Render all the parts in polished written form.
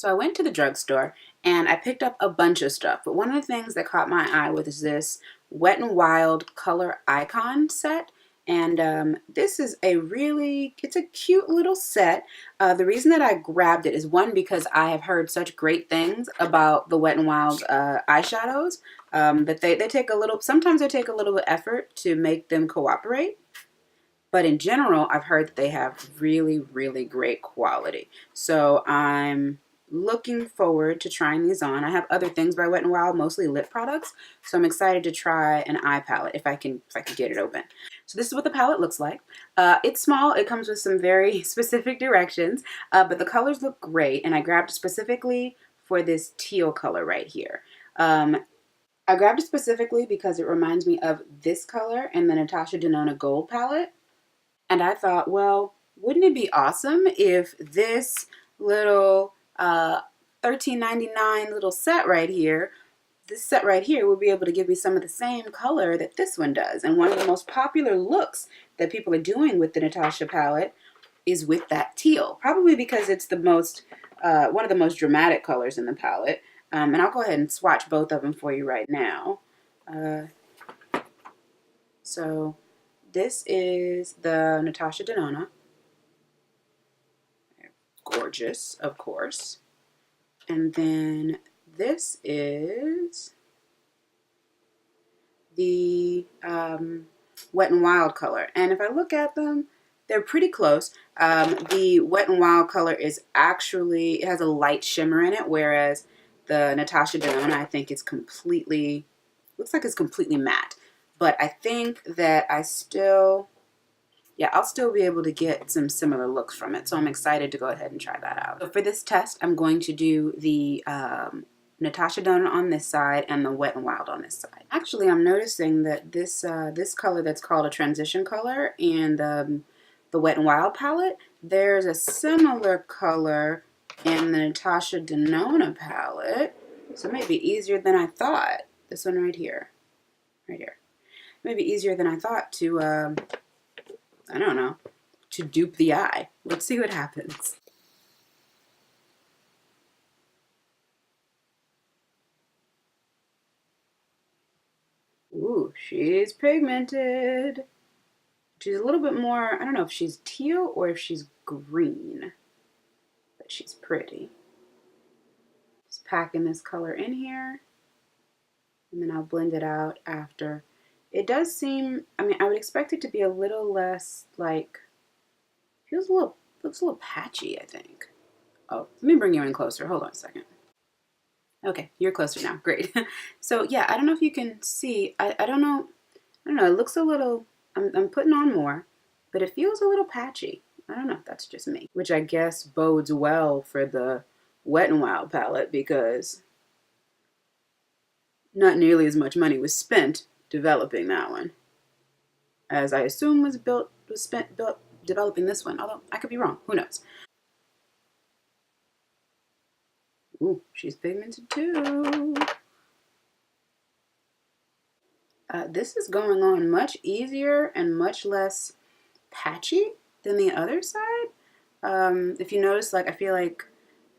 So I went to the drugstore and I picked up a bunch of stuff, but one of the things that caught my eye was this Wet n Wild color icon set. And this is it's a cute little set. The reason that I grabbed it is one, because I have heard such great things about the Wet n Wild eyeshadows, that they take a little, sometimes they take a little bit of effort to make them cooperate. But in general, I've heard that they have really, really great quality. So I'm looking forward to trying these on. I have other things by Wet n Wild, mostly lip products. So I'm excited to try an eye palette if I can get it open. So this is what the palette looks like. It's small. It comes with some very specific directions, but the colors look great. And I grabbed specifically for this teal color right here. I grabbed it specifically because it reminds me of this color in the Natasha Denona Gold palette. And I thought, well, wouldn't it be awesome if this little $13.99 little set right here, this set right here will be able to give me some of the same color that this one does. And one of the most popular looks that people are doing with the Natasha palette is with that teal. Probably because it's the most, one of the most dramatic colors in the palette. And I'll go ahead and swatch both of them for you right now. So this is the Natasha Denona. Gorgeous, of course. And then this is the Wet n Wild color. And if I look at them, they're pretty close. The Wet n Wild color is actually, it has a light shimmer in it, whereas the Natasha Denona, I think, is completely, looks like it's completely matte. But I think that I'll still be able to get some similar looks from it. So I'm excited to go ahead and try that out. So for this test, I'm going to do the Natasha Denona on this side and the Wet n Wild on this side. Actually, I'm noticing that this this color that's called a transition color in the Wet n Wild palette, there's a similar color in the Natasha Denona palette. So it may be easier than I thought. This one right here. Right here. Maybe easier than I thought to, I don't know, to dupe the eye. Let's see what happens. Ooh, she's pigmented. She's a little bit more, I don't know if she's teal or if she's green, but she's pretty. Just packing this color in here, and then I'll blend it out after. It does seem, I mean, I would expect it to be a little less, like, looks a little patchy, I think. Oh, let me bring you in closer. Hold on a second. Okay, you're closer now. Great. So yeah, I don't know if you can see. I don't know. It looks a little, I'm putting on more, but it feels a little patchy. I don't know if that's just me, which I guess bodes well for the Wet n Wild palette because not nearly as much money was spent developing that one as I assume was spent developing this one, although I could be wrong. Who knows? Ooh, she's pigmented too. This is going on much easier and much less patchy than the other side. If you notice, like, I feel like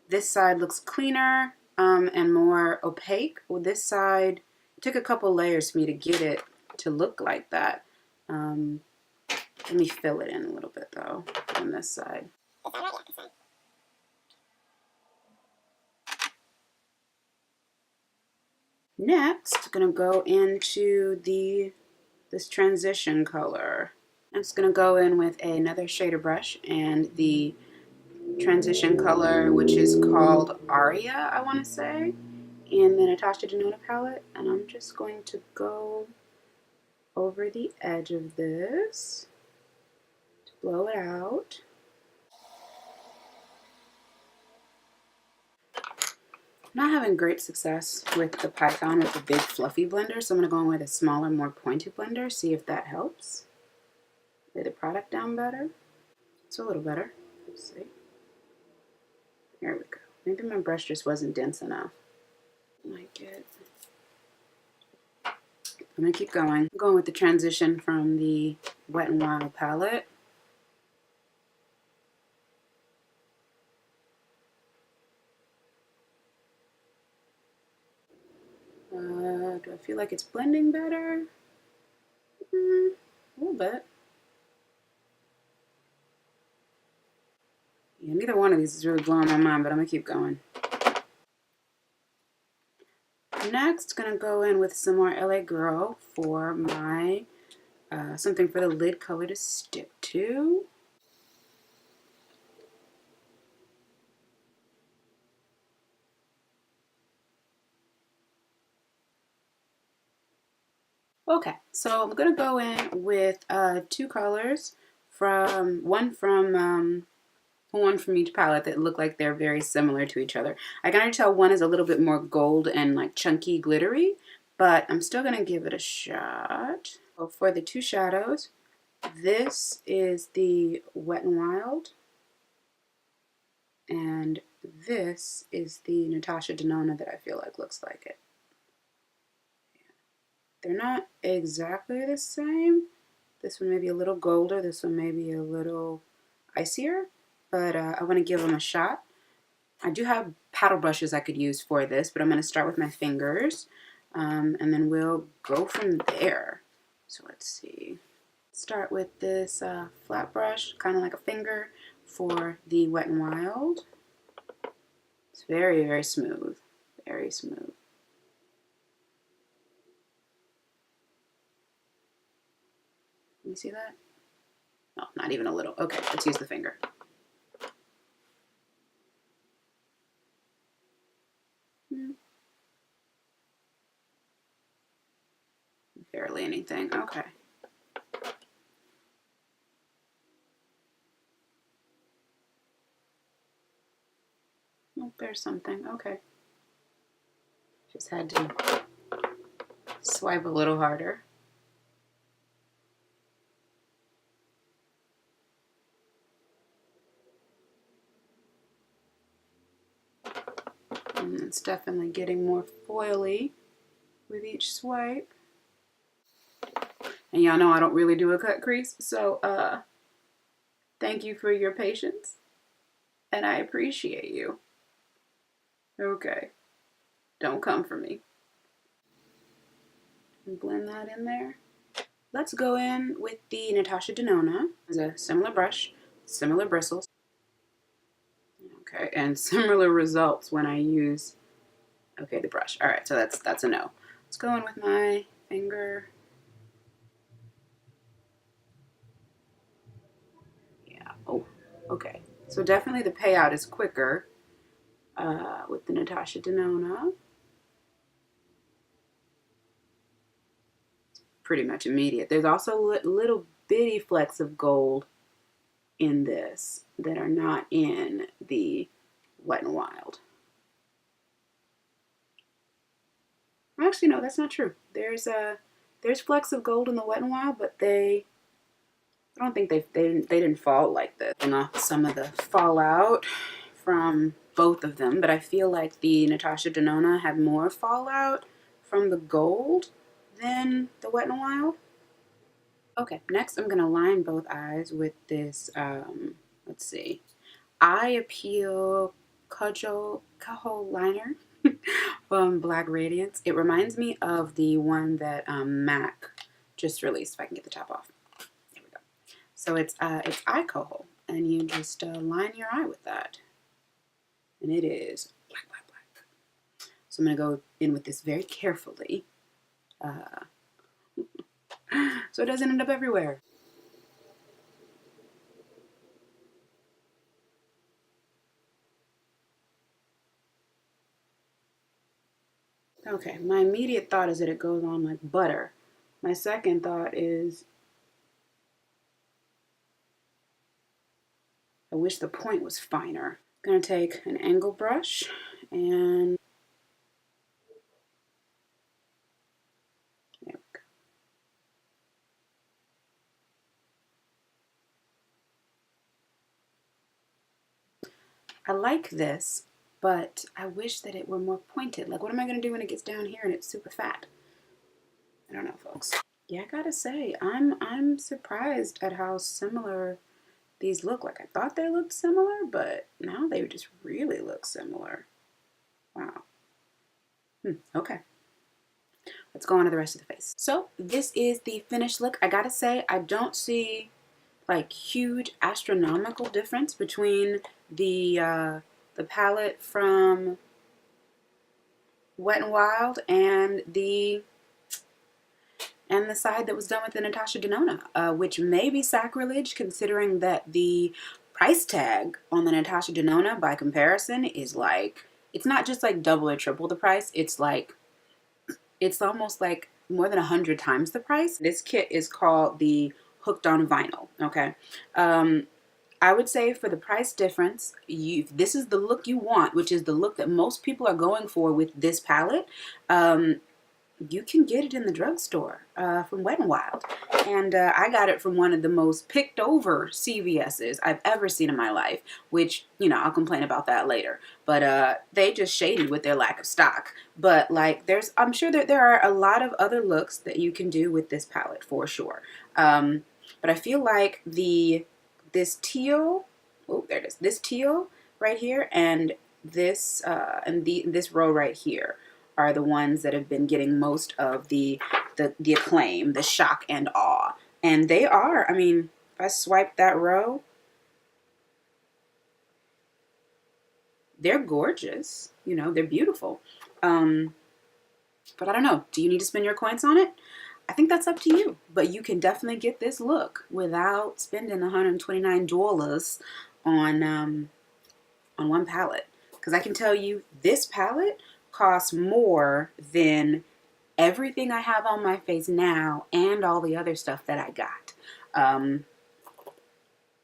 this side looks cleaner and more opaque. Well, this side, it took a couple layers for me to get it to look like that. Let me fill it in a little bit though on this side. Next, I'm gonna go into this transition color. I'm just gonna go in with another shader brush and the transition color, which is called Aria, I want to say, in the Natasha Denona palette, and I'm just going to go over the edge of this to blow it out. Not having great success with the Python with the big fluffy blender, so I'm going to go in with a smaller, more pointed blender, see if that helps. Lay the product down better. It's a little better. Let's see. There we go. Maybe my brush just wasn't dense enough. Like it. I'm going to keep going. I'm going with the transition from the Wet n Wild palette. Do I feel like it's blending better? A little bit. Yeah, neither one of these is really blowing my mind, but I'm gonna keep going. Next, gonna go in with some more LA Girl for my something for the lid color to stick to. Okay, so I'm gonna go in with two colors from one from each palette that look like they're very similar to each other. I can already tell one is a little bit more gold and like chunky glittery, but I'm still gonna give it a shot. So for the two shadows, this is the Wet n Wild, and this is the Natasha Denona that I feel like looks like it. They're not exactly the same. This one may be a little golder, this one may be a little icier, but I want to give them a shot. I do have paddle brushes I could use for this, but I'm going to start with my fingers, and then we'll go from there. So let's see. Start with this flat brush, kind of like a finger, for the Wet n Wild. It's very, very smooth. Very smooth. Can you see that? No, not even a little. Okay, let's use the finger. Barely anything. Okay. Oh, there's something. Okay. Just had to swipe a little harder. And it's definitely getting more foily with each swipe. And y'all know I don't really do a cut crease, so thank you for your patience. And I appreciate you. Okay. Don't come for me. And blend that in there. Let's go in with the Natasha Denona. It's a similar brush, similar bristles. Okay, and similar results when I use, okay, the brush. All right, so that's a no. Let's go in with my finger. Yeah, oh, okay. So definitely the payout is quicker with the Natasha Denona. Pretty much immediate. There's also little bitty flecks of gold in this that are not in the Wet n Wild. Actually, no, that's not true. There's flecks of gold in the Wet n Wild, but I don't think they didn't fall like this. And some of the fallout from both of them, but I feel like the Natasha Denona had more fallout from the gold than the Wet n Wild. Okay, next I'm gonna line both eyes with this, let's see, Eye Appeal Kajal Liner from Black Radiance. It reminds me of the one that MAC just released. If I can get the top off. There we go. So it's eye coho, and you just line your eye with that, and it is black, black, black. So I'm gonna go in with this very carefully, so it doesn't end up everywhere. Okay, my immediate thought is that it goes on like butter. My second thought is I wish the point was finer. I'm gonna take an angle brush and there we go. I like this, but I wish that it were more pointed. Like, what am I gonna do when it gets down here and it's super fat? I don't know, folks. Yeah, I gotta say, I'm surprised at how similar these look. Like, I thought they looked similar, but now they just really look similar. Wow. Okay. let's go on to the rest of the face. So this is the finished look. I gotta say, I don't see like huge astronomical difference between the palette from Wet n Wild and the side that was done with the Natasha Denona, which may be sacrilege considering that the price tag on the Natasha Denona by comparison is like, it's not just like double or triple the price, it's like, it's almost like more than 100 times the price. This kit is called the Hooked on Vinyl, okay? I would say for the price difference, this is the look you want, which is the look that most people are going for with this palette. You can get it in the drugstore from Wet n Wild. And I got it from one of the most picked over CVS's I've ever seen in my life, which, you know, I'll complain about that later. But they just shady with their lack of stock. But like, I'm sure that there are a lot of other looks that you can do with this palette for sure. But I feel like this teal, oh, there it is, this teal right here and this this row right here are the ones that have been getting most of the acclaim, the shock and awe. And they are, I mean, if I swipe that row, they're gorgeous. You know, they're beautiful. But I don't know, do you need to spend your coins on it? I think that's up to you. But you can definitely get this look without spending $129 on one palette. Because I can tell you, this palette costs more than everything I have on my face now and all the other stuff that I got.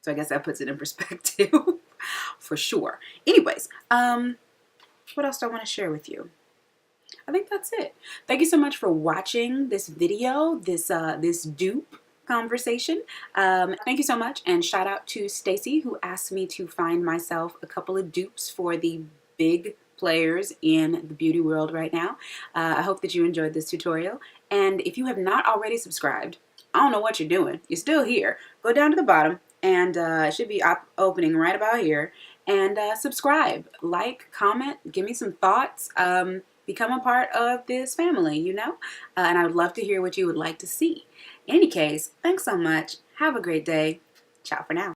So I guess that puts it in perspective for sure. Anyways, what else do I want to share with you? I think that's it. Thank you so much for watching this video, this dupe conversation. Thank you so much, and shout out to Stacy, who asked me to find myself a couple of dupes for the big players in the beauty world right now. I hope that you enjoyed this tutorial, and if you have not already subscribed, I don't know what you're doing. You're still here. Go down to the bottom, and it should be opening right about here, and subscribe, like, comment, give me some thoughts. Become a part of this family, you know? And I would love to hear what you would like to see. In any case, thanks so much. Have a great day. Ciao for now.